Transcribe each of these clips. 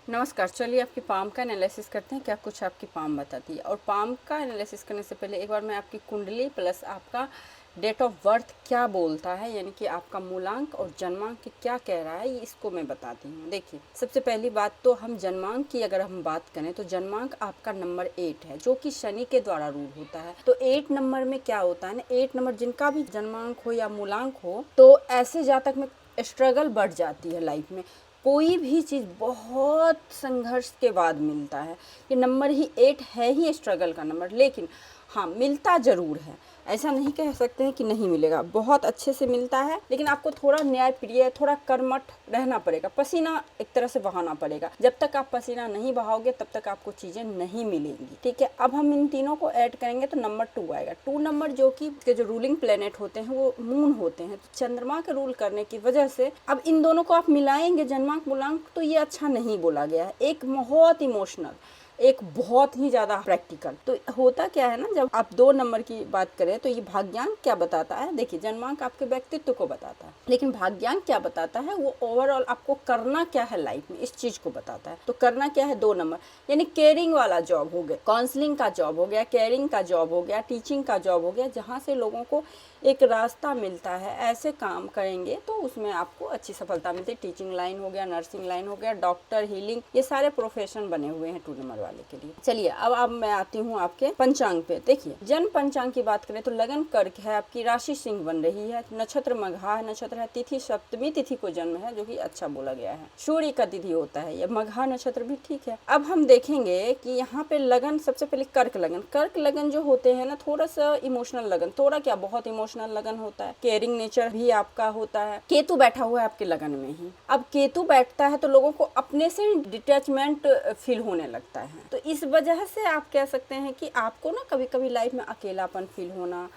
नमस्कार। चलिए आपकी पाम का एनालिसिस करते हैं, क्या कुछ आपकी पाम बताती है। और पाम का एनालिसिस करने से पहले एक बार मैं आपकी कुंडली प्लस आपका डेट ऑफ बर्थ क्या बोलता है, यानी कि आपका मूलांक और जन्मांक क्या कह रहा है, ये इसको मैं बताती हूँ। देखिए, सबसे पहली बात तो हम जन्मांक की अगर हम बात करें तो जन्मांक आपका नंबर 8 है, जो कि शनि के द्वारा रूल होता है। तो 8 नंबर में क्या होता है ना, 8 नंबर जिनका भी जन्मांक हो या मूलांक हो, तो ऐसे जातक में स्ट्रगल बढ़ जाती है लाइफ में। कोई भी चीज़ बहुत संघर्ष के बाद मिलता है। ये नंबर ही 8 है ही स्ट्रगल का नंबर, लेकिन हाँ मिलता ज़रूर है। ऐसा नहीं कह सकते हैं कि नहीं मिलेगा, बहुत अच्छे से मिलता है, लेकिन आपको थोड़ा न्यायप्रिय, थोड़ा कर्मठ रहना पड़ेगा, पसीना एक तरह से बहाना पड़ेगा। जब तक आप पसीना नहीं बहाओगे तब तक आपको चीज़ें नहीं मिलेंगी। ठीक है, अब हम इन तीनों को ऐड करेंगे तो नंबर 2 आएगा। 2 नंबर जो कि के जो रूलिंग प्लेनेट होते हैं वो मून होते हैं, तो चंद्रमा के रूल करने की वजह से अब इन दोनों को आप मिलाएंगे जन्मांक मूलांक, तो ये अच्छा नहीं बोला गया है। एक बहुत इमोशनल, एक बहुत ही ज़्यादा प्रैक्टिकल। तो होता क्या है ना, जब आप 2 नंबर की बात करें तो ये भाग्यांक क्या बताता है। देखिए, जन्मांक आपके व्यक्तित्व को बताता है, लेकिन भाग्यांक क्या बताता है, वो ओवरऑल आपको करना क्या है लाइफ में, इस चीज़ को बताता है। तो करना क्या है, 2 नंबर, यानी केयरिंग वाला जॉब हो गया, काउंसलिंग का जॉब हो गया, केयरिंग का जॉब हो गया, टीचिंग का जॉब हो गया, जहाँ से लोगों को एक रास्ता मिलता है। ऐसे काम करेंगे तो उसमें आपको अच्छी सफलता मिलती है। टीचिंग लाइन हो गया, नर्सिंग लाइन हो गया, डॉक्टर, हीलिंग, ये सारे प्रोफेशन बने हुए हैं 2 नंबर वाले के लिए। चलिए अब मैं आती हूँ आपके पंचांग पे। देखिए, जन्म पंचांग की बात करें तो लगन कर्क है, आपकी राशि सिंह बन रही है, नक्षत्र मघा है, नक्षत्र है, तिथि सप्तमी तिथि को जन्म है, जो कि अच्छा बोला गया है। सूर्य का तिथि होता है, ये मघा नक्षत्र भी ठीक है। अब हम देखेंगे कि यहाँ पे लगन, सबसे पहले कर्क लगन जो होते हैं ना, थोड़ा सा इमोशनल लगन, थोड़ा क्या बहुत इमोशनल लगन होता है, केयरिंग नेचर भी आपका होता है। केतु बैठा हुआ है आपके लगन में ही। अब केतु बैठता है तो लोगों को अपने से डिटैचमेंट फील होने लगता है, तो इस वजह से आप कह सकते हैं कि आपको ना कभी कभी लाइफ में अकेलापन फील होना,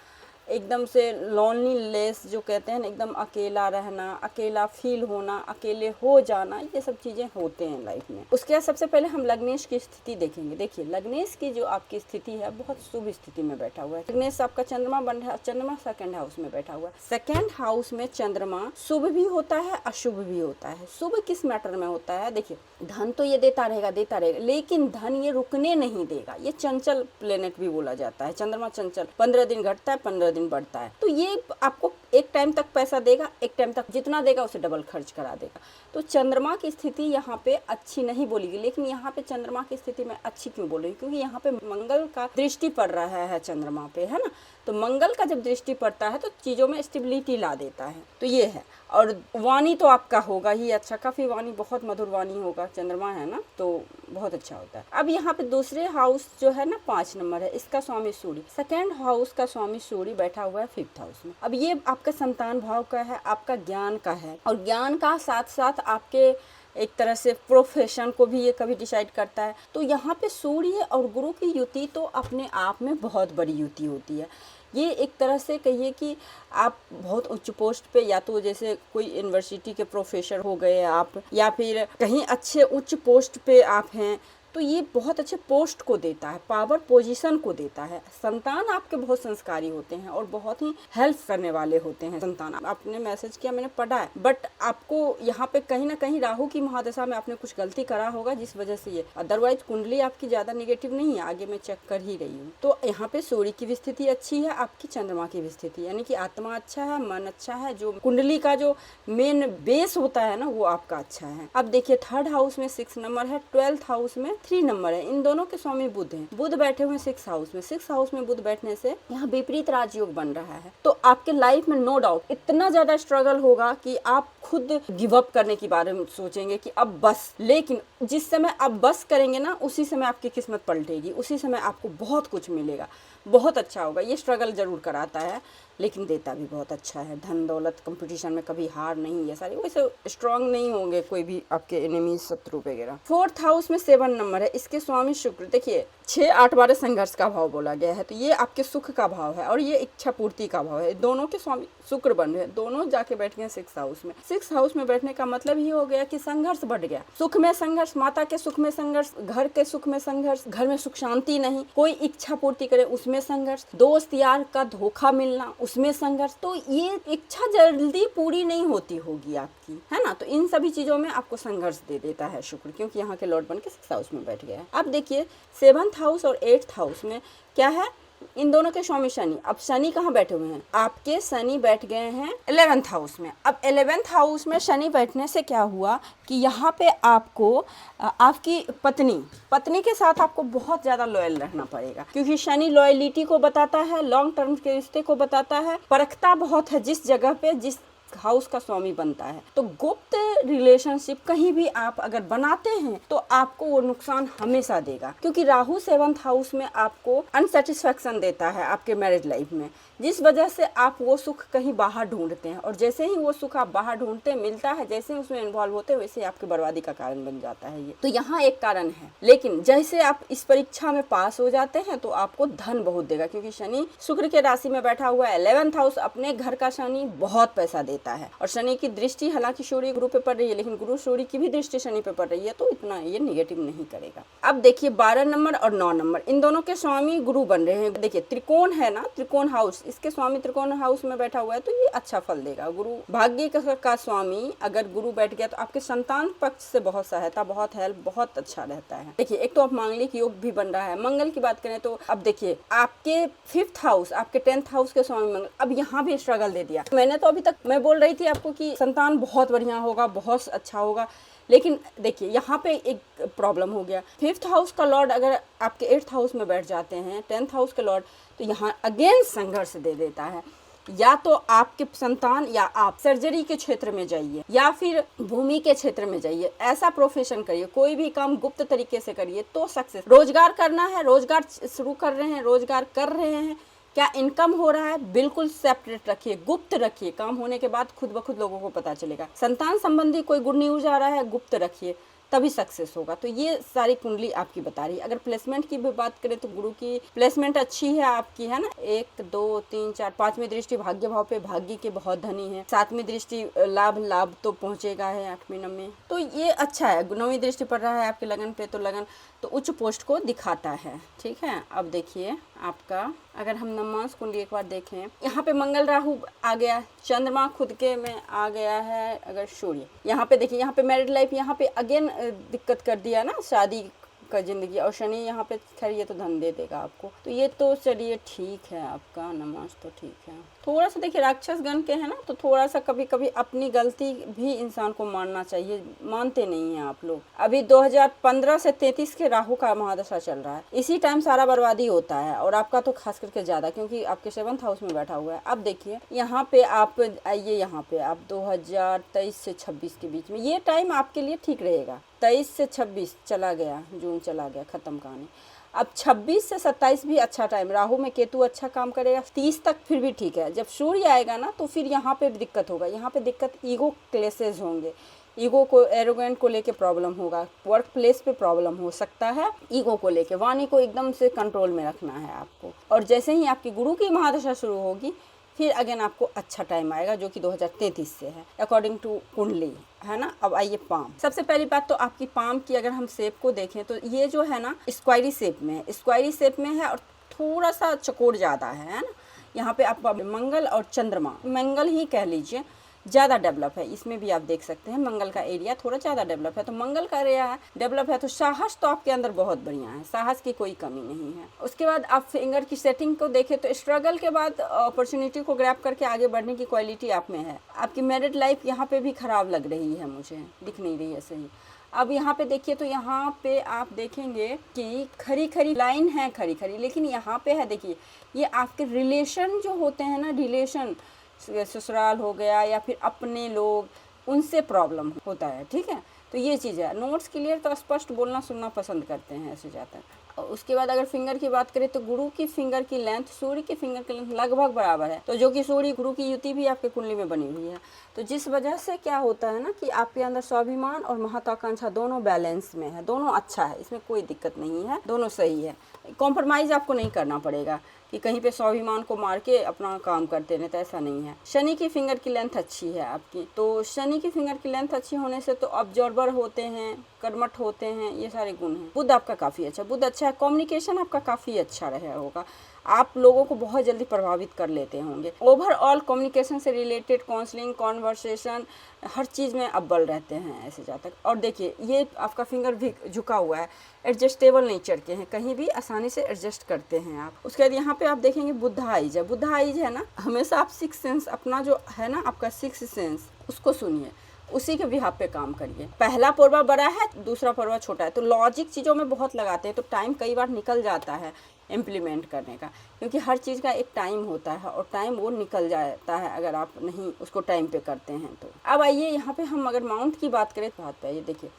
एकदम से लोनलीनेस जो कहते हैं ना, एकदम अकेला रहना, अकेला फील होना, अकेले हो जाना, ये सब चीज़ें होते हैं लाइफ में। उसके बाद सबसे पहले हम लग्नेश की स्थिति देखेंगे। देखिए, लग्नेश की जो आपकी स्थिति है बहुत शुभ स्थिति में बैठा हुआ है। लग्नेश आपका चंद्रमा बन रहा है, चंद्रमा 2nd हाउस में बैठा हुआ है। 2nd हाउस में चंद्रमा शुभ भी होता है, अशुभ भी होता है। शुभ किस मैटर में होता है, देखिए, धन तो ये देता रहेगा, लेकिन धन ये रुकने नहीं देगा। ये चंचल प्लेनेट भी बोला जाता है, चंद्रमा चंचल, 15 दिन घटता है, 15 दिन बढ़ता है। तो ये आपको एक टाइम तक पैसा देगा, एक टाइम तक जितना देगा उसे डबल खर्च करा देगा। तो चंद्रमा की स्थिति यहाँ पे अच्छी नहीं बोलेगी, लेकिन यहाँ पे चंद्रमा की स्थिति में अच्छी क्यों बोलेगी, क्योंकि यहाँ पे मंगल का दृष्टि पड़ रहा है चंद्रमा पे, है ना। तो मंगल का जब दृष्टि पड़ता है तो चीज़ों में स्टेबिलिटी ला देता है, तो ये है। और वाणी तो आपका होगा ही अच्छा, काफ़ी वाणी, बहुत मधुर वाणी होगा, चंद्रमा है ना, तो बहुत अच्छा होता है। अब यहाँ पे दूसरे हाउस जो है ना, 5 नंबर है, इसका स्वामी सूर्य, 2nd हाउस का स्वामी सूर्य बैठा हुआ है 5th हाउस में। अब ये आपका संतान भाव का है, आपका ज्ञान का है, और ज्ञान का साथ साथ आपके एक तरह से प्रोफेशन को भी ये कभी डिसाइड करता है। तो यहाँ पे सूर्य और गुरु की युति तो अपने आप में बहुत बड़ी युति होती है। ये एक तरह से कहिए कि आप बहुत उच्च पोस्ट पे, या तो जैसे कोई यूनिवर्सिटी के प्रोफेसर हो गए आप, या फिर कहीं अच्छे उच्च पोस्ट पे आप हैं, तो ये बहुत अच्छे पोस्ट को देता है, पावर पोजीशन को देता है। संतान आपके बहुत संस्कारी होते हैं और बहुत ही हेल्प करने वाले होते हैं संतान। आपने मैसेज किया, मैंने पढ़ा है, बट आपको यहाँ पे कहीं ना कहीं राहु की महादशा में आपने कुछ गलती करा होगा, जिस वजह से ये, अदरवाइज कुंडली आपकी ज़्यादा निगेटिव नहीं है, आगे मैं चेक कर ही रही हूँ। तो यहाँ पे सूर्य की भी स्थिति अच्छी है, आपकी चंद्रमा की भी स्थिति, यानी कि आत्मा अच्छा है, मन अच्छा है, जो कुंडली का जो मेन बेस होता है ना, वो आपका अच्छा है। अब देखिए, 3rd हाउस में 6 नंबर है, 12th हाउस में 3 नंबर है, इन दोनों के स्वामी बुध हैं। बुध बैठे हुए 6 हाउस में, 6 हाउस में बुध बैठने से यहाँ विपरीत राजयोग बन रहा है। तो आपके लाइफ में नो डाउट इतना ज्यादा स्ट्रगल होगा कि आप खुद गिव अप करने के बारे में सोचेंगे कि अब बस, लेकिन जिस समय आप बस करेंगे ना, उसी समय आपकी किस्मत पलटेगी, उसी समय आपको बहुत कुछ मिलेगा, बहुत अच्छा होगा। ये स्ट्रगल जरूर कराता है, लेकिन देता भी बहुत अच्छा है। धन दौलत, कंपटीशन में कभी हार नहीं, ये सारी वैसे स्ट्रांग नहीं होंगे कोई भी आपके एनिमी, शत्रु वगैरह। 4th हाउस में 7 नंबर है, इसके स्वामी शुक्र। देखिए, 6, 8, 12 संघर्ष का भाव बोला गया है, तो ये आपके सुख का भाव है और ये इच्छा पूर्ति का भाव है। दोनों के स्वामी शुक्र बन रहे हैं, दोनों जाके बैठ गए 6 हाउस में। 6 हाउस में बैठने का मतलब ये हो गया कि संघर्ष बढ़ गया, सुख में संघर्ष, माता के सुख में संघर्ष, घर के सुख में संघर्ष, घर में सुख शांति नहीं, कोई इच्छा पूर्ति करे उसमें संघर्ष, दोस्त यार का धोखा मिलना उसमें संघर्ष, तो ये इच्छा जल्दी पूरी नहीं होती होगी आपकी, है ना। तो इन सभी चीजों में आपको संघर्ष दे देता है शुक्र, क्योंकि यहाँ के लॉर्ड बन के 6th हाउस में बैठ गया है। अब देखिए 7th हाउस और 8th हाउस में क्या है, इन दोनों के स्वामी शनि। अब शनि कहाँ बैठे हुए हैं, आपके शनि बैठ गए हैं 11th हाउस में। अब 11th हाउस में शनि बैठने से क्या हुआ कि यहाँ पे आपको आपकी पत्नी के साथ आपको बहुत ज़्यादा लॉयल रहना पड़ेगा, क्योंकि शनि लॉयलिटी को बताता है, लॉन्ग टर्म के रिश्ते को बताता है, परखता बहुत है जिस जगह पे जिस हाउस का स्वामी बनता है। तो गुप्त रिलेशनशिप कहीं भी आप अगर बनाते हैं तो आपको वो नुकसान हमेशा देगा, क्योंकि राहु 7th हाउस में आपको अनसेटिस्फैक्शन देता है आपके मैरिज लाइफ में, जिस वजह से आप वो सुख कहीं बाहर ढूंढते हैं, और जैसे ही वो सुख आप बाहर ढूंढते मिलता है, जैसे ही उसमें इन्वॉल्व होते हैं, वैसे आपकी बर्बादी का कारण बन जाता है ये। तो यहाँ एक कारण है, लेकिन जैसे आप इस परीक्षा में पास हो जाते हैं तो आपको धन बहुत देगा, क्योंकि शनि शुक्र के राशि में बैठा हुआ है। 11th हाउस अपने घर का शनि बहुत पैसा देता है, और शनि की दृष्टि हालांकि सूर्य गुरु पे पड़ रही है, लेकिन गुरु सूर्य की भी दृष्टि शनि पे पड़ रही है, तो इतना ये निगेटिव नहीं करेगा। अब देखिए 12 नंबर और 9 नंबर इन दोनों के स्वामी गुरु बन रहे हैं। देखिए त्रिकोण है ना, त्रिकोण हाउस, इसके स्वामी त्रिकोण हाउस में बैठा हुआ है, तो ये अच्छा फल देगा। गुरु भाग्य का स्वामी अगर गुरु बैठ गया तो आपके संतान पक्ष से बहुत सहायता, बहुत हेल्प, बहुत अच्छा रहता है। देखिए एक तो आप मांगलिक योग भी बन रहा है। मंगल की बात करें तो अब देखिए आपके 5th हाउस, आपके 10th हाउस के स्वामी मंगल, अब यहाँ भी स्ट्रगल दे दिया। मैंने तो अभी तक मैं बोल रही थी आपको कि संतान बहुत बढ़िया होगा, बहुत अच्छा होगा, लेकिन देखिए यहाँ पे एक प्रॉब्लम हो गया। 5th हाउस का लॉर्ड अगर आपके 8th हाउस में बैठ जाते हैं, 10th हाउस के लॉर्ड, तो यहाँ अगेन संघर्ष दे देता है। या तो आपके संतान या आप सर्जरी के क्षेत्र में जाइए, या फिर भूमि के क्षेत्र में जाइए, ऐसा प्रोफेशन करिए, कोई भी काम गुप्त तरीके से करिए तो सक्सेस। रोजगार करना है, रोजगार शुरू कर रहे हैं, रोजगार कर रहे हैं, क्या इनकम हो रहा है, बिल्कुल सेपरेट रखिए, गुप्त रखिए, काम होने के बाद खुद ब खुद लोगों को पता चलेगा। संतान संबंधी कोई गुड न्यूज आ रहा है, गुप्त रखिए, तभी सक्सेस होगा। तो ये सारी कुंडली आपकी बता रही है। अगर प्लेसमेंट की भी बात करें तो गुरु की प्लेसमेंट अच्छी है आपकी, है ना। 1 2 3 4 5वीं दृष्टि भाग्य भाव पे, भाग्य के बहुत धनी है। 7वीं दृष्टि लाभ तो पहुंचेगा है 8वीं 9वीं, तो ये अच्छा है। 9वीं दृष्टि पड़ रहा है आपके लगन पे, तो लगन तो उच्च पोस्ट को दिखाता है, ठीक है। अब देखिए आपका अगर हम नवमांश कुंडली एक बार देखें, यहाँ पे मंगल राहु आ गया, चंद्रमा खुद के में आ गया है, अगर सूर्य यहाँ पे देखिए, यहाँ पे मैरिड लाइफ यहाँ पे अगेन दिक्कत कर दिया ना, शादी का जिंदगी, और शनि यहाँ पे खैर ये तो धन दे देगा आपको, तो ये तो चलिए ठीक है, आपका नमाज तो ठीक है। थोड़ा सा देखिए राक्षस गण के है ना, तो थोड़ा सा कभी कभी अपनी गलती भी इंसान को मानना चाहिए, मानते नहीं हैं आप लोग। अभी 2015 से 33 के राहु का महादशा चल रहा है, इसी टाइम सारा बर्बादी होता है, और आपका तो खास करके ज्यादा, क्योंकि आपके 7th हाउस में बैठा हुआ है। अब देखिए यहाँ पे आप आइए, यहाँ पे आप 2023 से 26 के बीच में ये टाइम आपके लिए ठीक रहेगा। 23 से 26 चला गया, जून चला गया, खत्म कहानी। अब 26 से 27 भी अच्छा टाइम, राहु में केतु अच्छा काम करेगा। 30 तक फिर भी ठीक है। जब सूर्य आएगा ना तो फिर यहाँ पे दिक्कत होगा, यहाँ पे दिक्कत ईगो क्लेसेस होंगे, ईगो को, एरोगेंट को लेके प्रॉब्लम होगा, वर्क प्लेस पे प्रॉब्लम हो सकता है, ईगो को लेके। वाणी को एकदम से कंट्रोल में रखना है आपको। और जैसे ही आपकी गुरु की महादशा शुरू होगी फिर अगेन आपको अच्छा टाइम आएगा, जो कि 2033 से है अकॉर्डिंग टू कुंडली, है ना। अब आइए पाम। सबसे पहली बात तो आपकी पाम की अगर हम शेप को देखें तो ये जो है ना स्क्वायरी शेप में है, स्क्वायरी शेप में है, और थोड़ा सा चकोर ज़्यादा है ना। यहाँ पे आपका मंगल और चंद्रमा, मंगल ही कह लीजिए, ज़्यादा डेवलप है। इसमें भी आप देख सकते हैं मंगल का एरिया थोड़ा ज़्यादा डेवलप है, तो मंगल का एरिया है डेवलप है, तो साहस तो आपके अंदर बहुत बढ़िया है, साहस की कोई कमी नहीं है। उसके बाद आप फिंगर की सेटिंग को देखें तो स्ट्रगल के बाद अपॉर्चुनिटी को ग्रैब करके आगे बढ़ने की क्वालिटी आप में है। आपकी मैरिड लाइफ यहाँ पे भी खराब लग रही है, मुझे दिख नहीं रही है सही। अब यहाँ पे देखिए तो यहाँ पे आप देखेंगे कि खरी खरी लाइन है, खरी खरी, लेकिन यहाँ पे है देखिए ये आपके रिलेशन जो होते हैं ना, रिलेशन ससुराल हो गया या फिर अपने लोग, उनसे प्रॉब्लम होता है, ठीक है। तो ये चीज़ है। नोट्स क्लियर तो स्पष्ट बोलना सुनना पसंद करते हैं ऐसे ज़्यादा। और उसके बाद अगर फिंगर की बात करें तो गुरु की फिंगर की लेंथ सूर्य की फिंगर की लेंथ लगभग बराबर है, तो जो कि सूर्य गुरु की युति भी आपके कुंडली में बनी हुई है। तो जिस वजह से क्या होता है ना कि आपके अंदर स्वाभिमान और महत्वाकांक्षा दोनों बैलेंस में है, दोनों अच्छा है, इसमें कोई दिक्कत नहीं है, दोनों सही है। कॉम्प्रोमाइज़ आपको नहीं करना पड़ेगा कि कहीं पे स्वाभिमान को मार के अपना काम करते हैं, तो ऐसा नहीं है। शनि की फिंगर की लेंथ अच्छी है आपकी, तो शनि की फिंगर की लेंथ अच्छी होने से तो ऑब्जर्वर होते हैं, कर्मठ होते हैं, ये सारे गुण हैं। बुध आपका काफ़ी अच्छा, बुध अच्छा है, कम्युनिकेशन आपका काफ़ी अच्छा रहा होगा। आप लोगों को बहुत जल्दी प्रभावित कर लेते होंगे। ओवरऑल कम्युनिकेशन से रिलेटेड काउंसलिंग, कॉन्वर्सेशन, हर चीज़ में अव्वल रहते हैं ऐसे जहाँ तक। और देखिए ये आपका फिंगर भी झुका हुआ है, एडजस्टेबल नेचर के हैं, कहीं भी आसानी से एडजस्ट करते हैं आप। उसके बाद यहाँ पे आप देखेंगे बुद्धा आइज है। बुद्धा आइज है ना, हमेशा आप सिक्स सेंस अपना जो है ना, आपका सिक्स सेंस, उसको सुनिए, उसी के बिहाफ पे काम करिए। पहला पौरवा बड़ा है, दूसरा पौरवा छोटा है, तो लॉजिक चीज़ों में बहुत लगाते हैं, तो टाइम कई बार निकल जाता है इम्प्लीमेंट करने का, क्योंकि हर चीज़ का एक टाइम होता है और टाइम वो निकल जाता है अगर आप नहीं उसको टाइम पे करते हैं तो। अब आइए यहाँ पे हम अगर माउंट की बात करें तो हाथ पे आइए, देखिए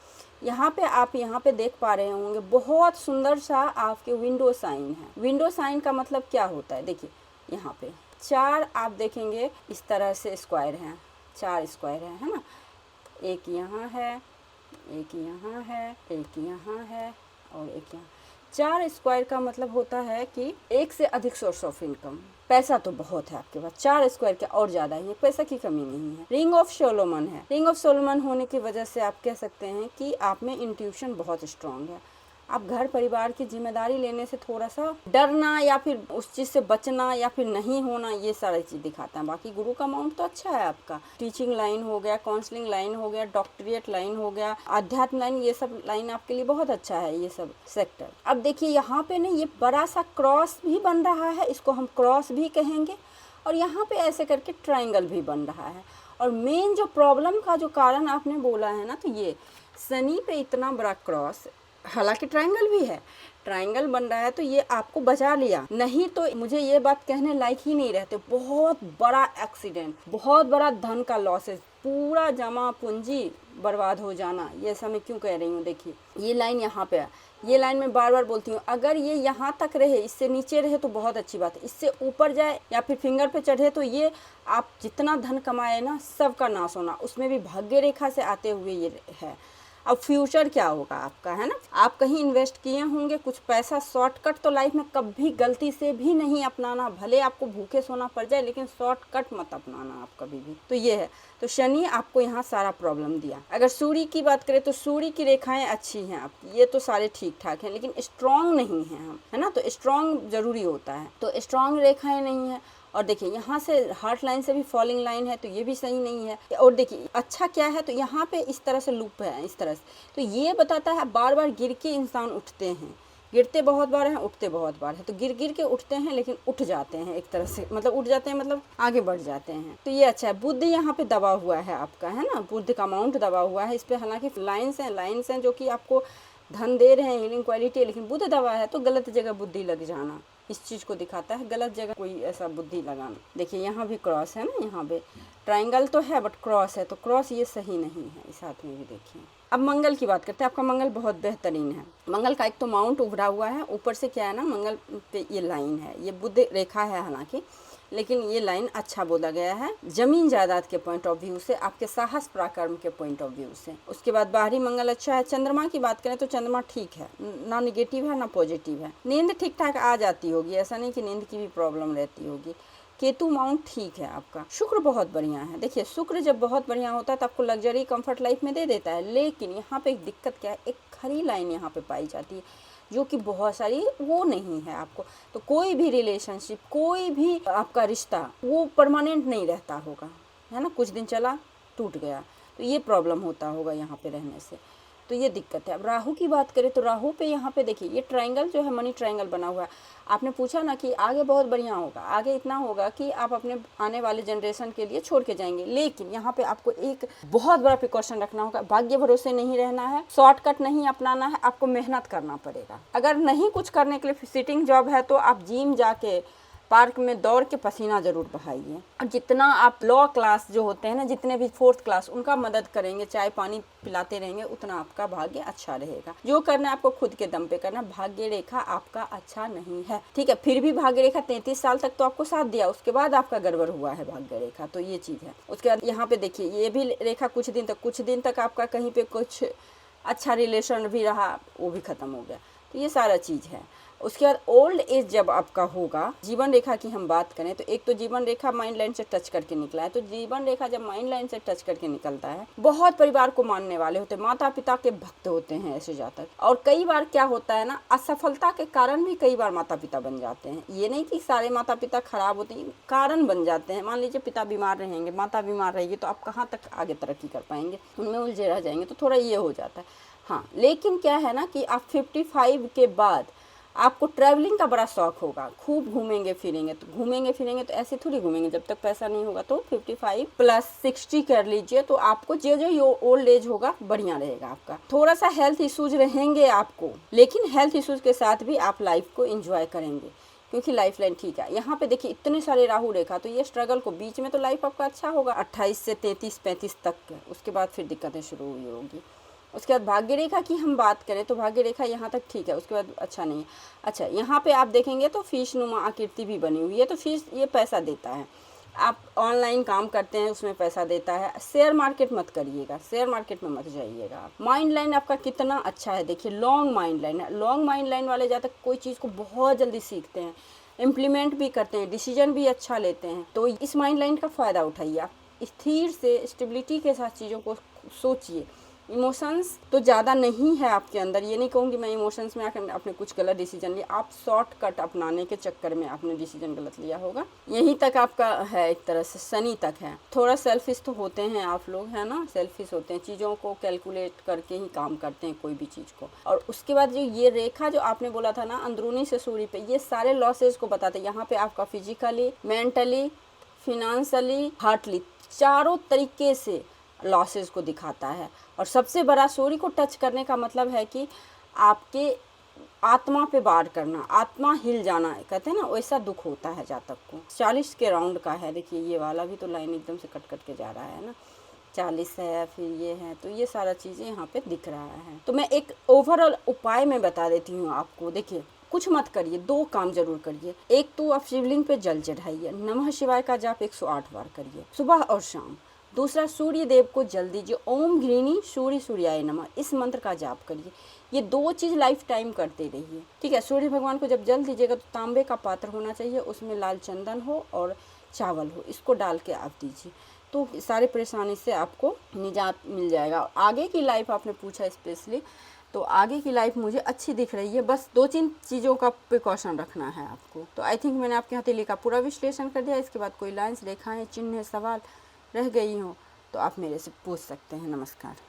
यहाँ पे आप यहाँ पे देख पा रहे होंगे बहुत सुंदर सा आपके विंडो साइन है। विंडो साइन का मतलब क्या होता है, देखिए यहाँ पे 4 आप देखेंगे इस तरह से स्क्वायर हैं, 4 स्क्वायर है ना, एक यहाँ है, एक यहाँ है, एक यहाँ है और एक यहाँ। 4 स्क्वायर का मतलब होता है कि एक से अधिक सोर्स ऑफ इनकम। पैसा तो बहुत है आपके पास, 4 स्क्वायर के और ज़्यादा ही है, पैसा की कमी नहीं है। रिंग ऑफ सोलोमन है। रिंग ऑफ सोलोमन होने की वजह से आप कह सकते हैं कि आप में इंट्यूशन बहुत स्ट्रांग है। आप घर परिवार की जिम्मेदारी लेने से थोड़ा सा डरना या फिर उस चीज़ से बचना या फिर नहीं होना, ये सारी चीज़ दिखाता है। बाकी गुरु का माउंट तो अच्छा है आपका। टीचिंग लाइन हो गया, काउंसलिंग लाइन हो गया, डॉक्टरेट लाइन हो गया, आध्यात्म लाइन, ये सब लाइन आपके लिए बहुत अच्छा है, ये सब सेक्टर। अब देखिए यहाँ पे ना ये बड़ा सा क्रॉस भी बन रहा है, इसको हम क्रॉस भी कहेंगे, और यहाँ पे ऐसे करके ट्राइंगल भी बन रहा है। और मेन जो प्रॉब्लम का जो कारण आपने बोला है ना, तो ये शनि पे इतना बड़ा क्रॉस, हालांकि ट्रायंगल भी है, ट्रायंगल बन रहा है, तो ये आपको बचा लिया, नहीं तो मुझे ये बात कहने लायक ही नहीं रहते। बहुत बड़ा एक्सीडेंट, बहुत बड़ा धन का लॉसेस, पूरा जमा पूंजी बर्बाद हो जाना। ये सब मैं क्यों कह रही हूँ, देखिए ये लाइन यहाँ पे है, ये लाइन मैं बार बार बोलती हूँ, अगर ये यहाँ तक रहे, इससे नीचे रहे तो बहुत अच्छी बात है, इससे ऊपर जाए या फिर फिंगर पे चढ़े तो ये आप जितना धन कमाए ना, सबका नाश होना, उसमें भी भाग्य रेखा से आते हुए ये है। अब फ्यूचर क्या होगा आपका, है ना, आप कहीं इन्वेस्ट किए होंगे कुछ पैसा, शॉर्टकट तो लाइफ में कभी गलती से भी नहीं अपनाना, भले आपको भूखे सोना पड़ जाए, लेकिन शॉर्टकट मत अपनाना आप कभी भी। तो ये है, तो शनि आपको यहाँ सारा प्रॉब्लम दिया। अगर सूर्य की बात करें तो सूर्य की रेखाएं अच्छी हैं आपकी, ये तो सारे ठीक ठाक हैं, लेकिन स्ट्रांग नहीं हैं हम, है ना, तो स्ट्रांग जरूरी होता है, तो स्ट्रांग रेखाएं नहीं है। और देखिए यहाँ से हार्ट लाइन से भी फॉलिंग लाइन है, तो ये भी सही नहीं है। और देखिए अच्छा क्या है, तो यहाँ पे इस तरह से लूप है, इस तरह से, तो ये बताता है बार बार गिर के इंसान उठते हैं, गिरते बहुत बार हैं, उठते बहुत बार है, तो गिर गिर के उठते हैं, लेकिन उठ जाते हैं एक तरह से, मतलब उठ जाते हैं मतलब आगे बढ़ जाते हैं, तो ये अच्छा है। बुध यहाँ पे दबा हुआ है आपका, है ना, बुध का माउंट दबा हुआ है, इस पर हालांकि लाइन्स हैं जो कि आपको धन दे रहे हैं, हीलिंग क्वालिटी है, लेकिन बुध दबा है तो गलत जगह बुद्धि लग जाना इस चीज़ को दिखाता है, गलत जगह कोई ऐसा बुद्धि लगाना। देखिए यहाँ भी क्रॉस है ना, यहाँ पे ट्रायंगल तो है बट क्रॉस है, तो क्रॉस ये सही नहीं है, इस हाथ में भी देखिए। अब मंगल की बात करते हैं, आपका मंगल बहुत बेहतरीन है। मंगल का एक तो माउंट उभरा हुआ है, ऊपर से क्या है ना, मंगल पे ये लाइन है, ये बुध रेखा है हालांकि, लेकिन ये लाइन अच्छा बोला गया है जमीन जायदाद के पॉइंट ऑफ व्यू से, आपके साहस पराक्रम के पॉइंट ऑफ व्यू से। उसके बाद बाहरी मंगल अच्छा है। चंद्रमा की बात करें तो चंद्रमा ठीक है, ना निगेटिव है ना पॉजिटिव है। नींद ठीक ठाक आ जाती होगी, ऐसा नहीं कि नींद की भी प्रॉब्लम रहती होगी। केतु माउंट ठीक है आपका। शुक्र बहुत बढ़िया है। देखिए शुक्र जब बहुत बढ़िया होता है तो आपको लग्जरी कंफर्ट लाइफ में दे देता है, लेकिन यहाँ पे एक दिक्कत क्या है, एक खरी लाइन यहाँ पे पाई जाती है जो कि बहुत सारी वो नहीं है आपको। तो कोई भी रिलेशनशिप, कोई भी आपका रिश्ता वो परमानेंट नहीं रहता होगा, है ना, कुछ दिन चला टूट गया, तो ये प्रॉब्लम होता होगा यहाँ पे रहने से, तो ये दिक्कत है। अब राहु की बात करें तो राहु पे यहाँ पे देखिए ये ट्रायंगल जो है मनी ट्रायंगल बना हुआ है। आपने पूछा ना कि आगे बहुत बढ़िया होगा, आगे इतना होगा कि आप अपने आने वाले जनरेशन के लिए छोड़ के जाएंगे, लेकिन यहाँ पे आपको एक बहुत बड़ा प्रिकॉशन रखना होगा। भाग्य भरोसे नहीं रहना है, शॉर्टकट नहीं अपनाना है, आपको मेहनत करना पड़ेगा। अगर नहीं कुछ करने के लिए सिटिंग जॉब है तो आप जिम जाके पार्क में दौड़ के पसीना जरूर बहाइए। और जितना आप लॉ क्लास जो होते हैं ना, जितने भी 4th क्लास, उनका मदद करेंगे, चाय पानी पिलाते रहेंगे, उतना आपका भाग्य अच्छा रहेगा। जो करना है आपको खुद के दम पे करना। भाग्य रेखा आपका अच्छा नहीं है, ठीक है, फिर भी भाग्य रेखा 33 साल तक तो आपको साथ दिया, उसके बाद आपका गड़बड़ हुआ है भाग्य रेखा, तो ये चीज़ है। उसके बाद यहाँ पे देखिए ये भी रेखा कुछ दिन तक आपका कहीं पे कुछ अच्छा रिलेशन भी रहा, वो भी खत्म हो गया, तो ये सारा चीज़ है। उसके बाद ओल्ड एज जब आपका होगा, जीवन रेखा की हम बात करें तो एक तो जीवन रेखा माइंड लाइन से टच करके निकला है, तो जीवन रेखा जब माइंड लाइन से टच करके निकलता है, बहुत परिवार को मानने वाले होते हैं, माता पिता के भक्त होते हैं ऐसे जातक। और कई बार क्या होता है ना, असफलता के कारण भी कई बार माता पिता बन जाते हैं। ये नहीं कि सारे माता पिता खराब होते हैं, कारण बन जाते हैं। मान लीजिए पिता बीमार रहेंगे, माता बीमार रहेगी, तो आप कहाँ तक आगे तरक्की कर पाएंगे, उनमें उलझे रह जाएंगे, तो थोड़ा ये हो जाता है। हाँ, लेकिन क्या है ना कि आप 55 के बाद आपको ट्रैवलिंग का बड़ा शौक होगा, खूब घूमेंगे फिरेंगे। तो घूमेंगे फिरेंगे तो ऐसे थोड़ी घूमेंगे, जब तक पैसा नहीं होगा। तो 55 प्लस 60 कर लीजिए, तो आपको जो जो ओल्ड एज होगा बढ़िया रहेगा आपका। थोड़ा सा हेल्थ इश्यूज रहेंगे आपको, लेकिन हेल्थ इश्यूज के साथ भी आप लाइफ को एंजॉय करेंगे, क्योंकि लाइफ लाइन ठीक है। यहाँ पे देखिए इतने सारे राहु रेखा, तो ये स्ट्रगल को बीच में तो लाइफ आपका अच्छा होगा 28 से 33-35 तक, उसके बाद फिर दिक्कतें शुरू हुई होगी। उसके बाद भाग्य रेखा की हम बात करें तो भाग्य रेखा यहाँ तक ठीक है, उसके बाद अच्छा नहीं है। अच्छा, यहाँ पे आप देखेंगे तो फीस नुमा आकृति भी बनी हुई है, तो फीस ये पैसा देता है। आप ऑनलाइन काम करते हैं उसमें पैसा देता है। शेयर मार्केट मत करिएगा, शेयर मार्केट में मत जाइएगा आप। माइंड लाइन आपका कितना अच्छा है, देखिए लॉन्ग माइंड लाइन है। लॉन्ग माइंड लाइन वाले ज़्यादा कोई चीज़ को बहुत जल्दी सीखते हैं, इम्प्लीमेंट भी करते हैं, डिसीजन भी अच्छा लेते हैं। तो इस माइंड लाइन का फ़ायदा उठाइए आप, स्थिर से स्टेबिलिटी के साथ चीज़ों को सोचिए। इमोशंस तो ज़्यादा नहीं है आपके अंदर, ये नहीं कहूँगी मैं इमोशंस में आकर आपने कुछ गलत डिसीजन लिया, आप शॉर्टकट अपनाने के चक्कर में आपने डिसीजन गलत लिया होगा। यहीं तक आपका है, एक तरह से शनि तक है। थोड़ा सेल्फिश तो होते हैं आप लोग, है ना, सेल्फिश होते हैं, चीज़ों को कैलकुलेट करके ही काम करते हैं कोई भी चीज़ को। और उसके बाद जो ये रेखा जो आपने बोला था ना अंदरूनी से सूर्य पे, ये सारे लॉसेज को बताते हैं। यहाँ पे आपका फिजिकली, मेंटली, फिनेंशियली, हार्टली, चारों तरीके से लॉसेस को दिखाता है। और सबसे बड़ा सूर्य को टच करने का मतलब है कि आपके आत्मा पे वार करना, आत्मा हिल जाना, कहते हैं ना, वैसा दुख होता है जातक को। 40 के राउंड का है, देखिए ये वाला भी तो लाइन एकदम से कट कट के जा रहा है ना, 40 है, फिर ये है, तो ये सारा चीज़ें यहाँ पे दिख रहा है। तो मैं एक ओवरऑल उपाय में बता देती हूँ आपको। देखिए कुछ मत करिए, 2 काम जरूर करिए। एक तो आप शिवलिंग पे जल चढ़ाइए, नमः शिवाय का जाप 108 बार करिए सुबह और शाम। दूसरा, सूर्य देव को जल दीजिए, ओम घृणी सूर्य सूर्याय नमः, इस मंत्र का जाप करिए। ये 2 चीज़ लाइफ टाइम करते रहिए, ठीक है। सूर्य भगवान को जब जल दीजिएगा तो तांबे का पात्र होना चाहिए, उसमें लाल चंदन हो और चावल हो, इसको डाल के आप दीजिए, तो सारी परेशानी से आपको निजात मिल जाएगा। आगे की लाइफ आपने पूछा स्पेशली, तो आगे की लाइफ मुझे अच्छी दिख रही है, बस 2-3 चीज़ों का प्रिकॉशन रखना है आपको। तो आई थिंक मैंने आपके हथेली का पूरा विश्लेषण कर दिया। इसके बाद कोई लाइन्स, रेखाएं, चिन्ह, सवाल रह गई हो तो आप मेरे से पूछ सकते हैं। नमस्कार।